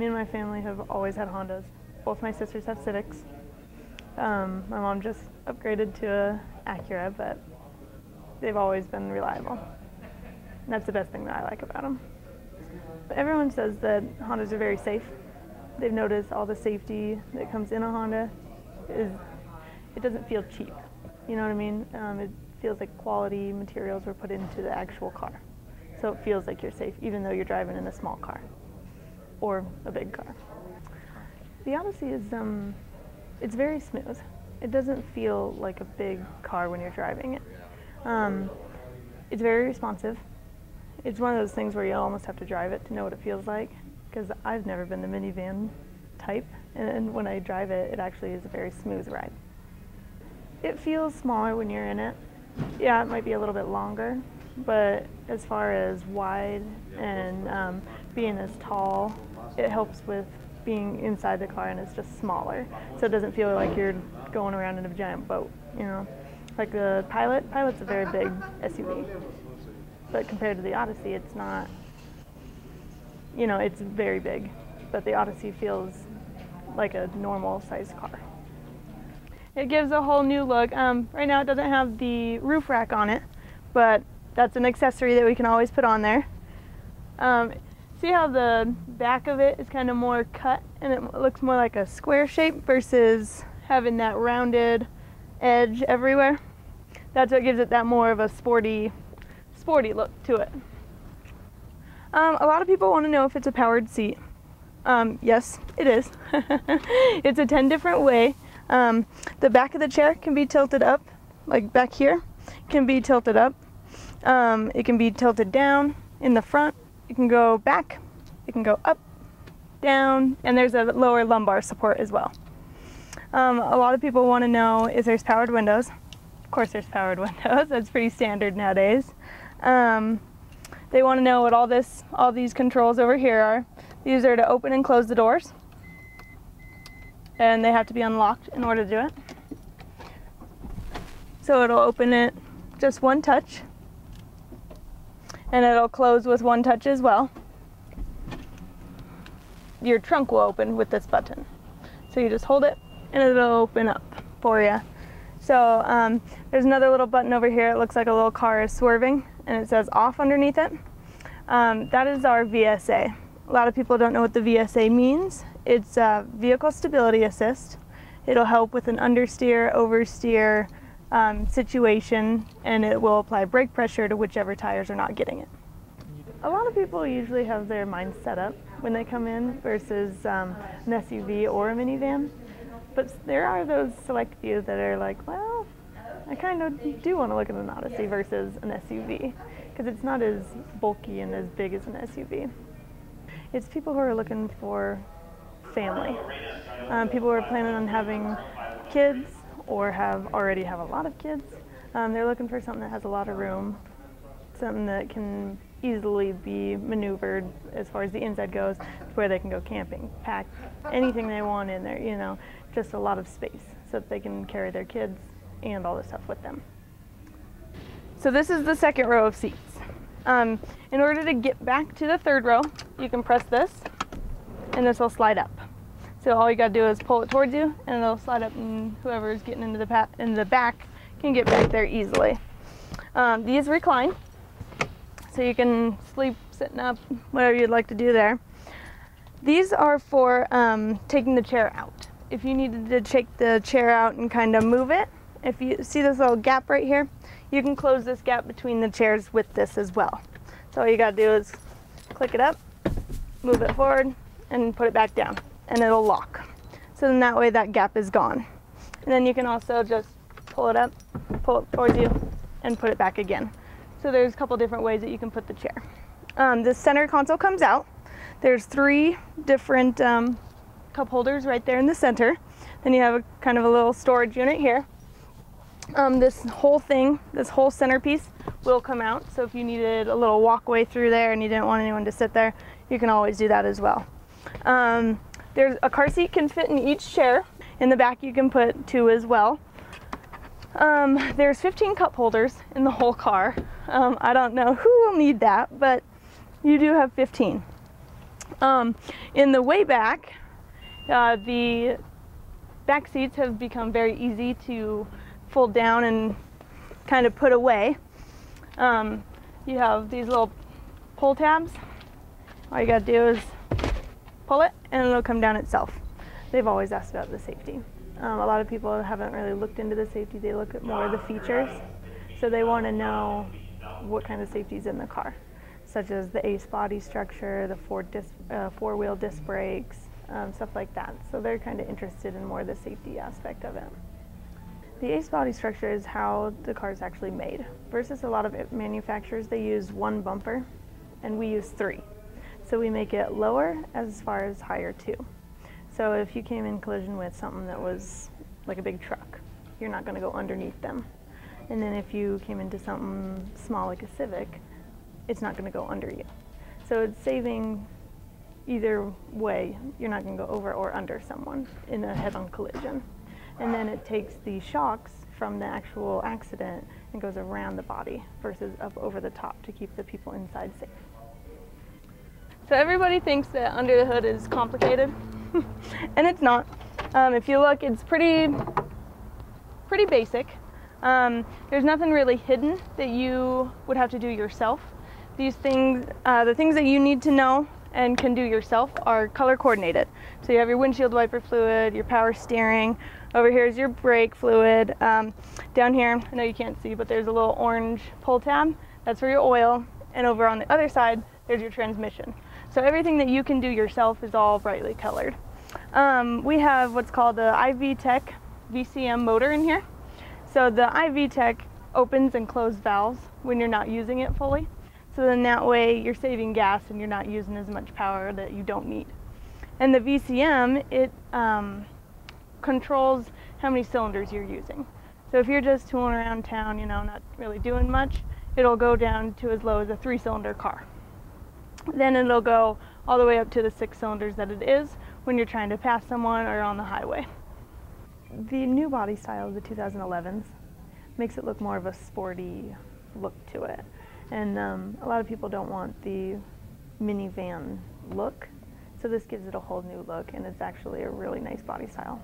Me and my family have always had Hondas. Both my sisters have Civics. My mom just upgraded to a Acura, but they've always been reliable. And that's the best thing that I like about them. But everyone says that Hondas are very safe. They've noticed all the safety that comes in a Honda. It doesn't feel cheap. You know what I mean? It feels like quality materials were put into the actual car. So it feels like you're safe, even though you're driving in a small car or a big car. The Odyssey is, it's very smooth. It doesn't feel like a big car when you're driving it. It's very responsive. It's one of those things where you almost have to drive it to know what it feels like, because I've never been the minivan type, and when I drive it, it actually is a very smooth ride. It feels smaller when you're in it. Yeah, it might be a little bit longer, but as far as wide and being as tall, it helps with being inside the car, and it's just smaller. So it doesn't feel like you're going around in a giant boat, you know? Like the Pilot's a very big SUV. But compared to the Odyssey, it's not, you know, it's very big. But the Odyssey feels like a normal sized car. It gives a whole new look. Right now it doesn't have the roof rack on it, but that's an accessory that we can always put on there. See how the back of it is kind of more cut and it looks more like a square shape versus having that rounded edge everywhere? That's what gives it that more of a sporty look to it. A lot of people want to know if it's a powered seat. Yes, it is. It's a 10 different way. The back of the chair can be tilted up, like back here, can be tilted up. It can be tilted down in the front. It can go back, it can go up, down, and there's a lower lumbar support as well. A lot of people want to know if there's powered windows. Of course there's powered windows, that's pretty standard nowadays. They want to know what all these controls over here are. These are to open and close the doors, and they have to be unlocked in order to do it. So it'll open it just one touch, and it'll close with one touch as well. Your trunk will open with this button. So you just hold it and it'll open up for you. So there's another little button over here. It looks like a little car is swerving and it says off underneath it. That is our VSA. A lot of people don't know what the VSA means. It's Vehicle Stability Assist. It'll help with an understeer, oversteer situation, and it will apply brake pressure to whichever tires are not getting it. A lot of people usually have their mind set up when they come in versus an SUV or a minivan, but there are those select few that are like, well, I kind of do want to look at an Odyssey versus an SUV because it's not as bulky and as big as an SUV. It's people who are looking for family. People who are planning on having kids or already have a lot of kids. They're looking for something that has a lot of room, something that can easily be maneuvered as far as the inside goes, where they can go camping, pack anything they want in there, you know, just a lot of space so that they can carry their kids and all the stuff with them. So this is the second row of seats. In order to get back to the third row, you can press this and this will slide up. So all you gotta do is pull it towards you and it'll slide up, and whoever's getting into the back can get back there easily. These recline, so you can sleep sitting up, whatever you'd like to do there. These are for taking the chair out. If you needed to take the chair out and kind of move it, if you see this little gap right here, you can close this gap between the chairs with this as well. So all you gotta do is click it up, move it forward, and put it back down, and it'll lock. So then that way that gap is gone. And then you can also just pull it up, pull it towards you, and put it back again. So there's a couple different ways that you can put the chair. The center console comes out. There's 3 different cup holders right there in the center. Then you have a kind of a little storage unit here. This whole thing, this whole centerpiece will come out. So if you needed a little walkway through there and you didn't want anyone to sit there, you can always do that as well. There's a car seat can fit in each chair. In the back you can put 2 as well. There's 15 cup holders in the whole car. I don't know who will need that, but you do have 15. In the way back, the back seats have become very easy to fold down and kind of put away. You have these little pull tabs. All you gotta do is pull it and it'll come down itself. They've always asked about the safety. A lot of people haven't really looked into the safety. They look at more of the features. So they want to know what kind of safety is in the car, such as the ACE body structure, the four-wheel disc brakes, stuff like that. So they're kind of interested in more of the safety aspect of it. The ACE body structure is how the car is actually made. Versus a lot of manufacturers, they use one bumper, and we use three. So we make it lower as far as higher too. So if you came in collision with something that was like a big truck, you're not going to go underneath them. And then if you came into something small like a Civic, it's not going to go under you. So it's saving either way. You're not going to go over or under someone in a head-on collision. And then it takes the shocks from the actual accident and goes around the body versus up over the top to keep the people inside safe. So everybody thinks that under the hood is complicated, and it's not. If you look, it's pretty basic. There's nothing really hidden that you would have to do yourself. These things, the things that you need to know and can do yourself are color coordinated. So you have your windshield wiper fluid, your power steering. Over here is your brake fluid. Down here, I know you can't see, but there's a little orange pull tab. That's for your oil. And over on the other side, there's your transmission. So everything that you can do yourself is all brightly colored. We have what's called the IV Tech VCM motor in here. So the IV Tech opens and closes valves when you're not using it fully. So then that way you're saving gas and you're not using as much power that you don't need. And the VCM, it controls how many cylinders you're using. So if you're just tooling around town, you know, not really doing much, it'll go down to as low as a 3-cylinder car. Then it'll go all the way up to the 6 cylinders that it is when you're trying to pass someone or on the highway. The new body style of the 2011s makes it look more of a sporty look to it. And a lot of people don't want the minivan look, so this gives it a whole new look, and it's actually a really nice body style.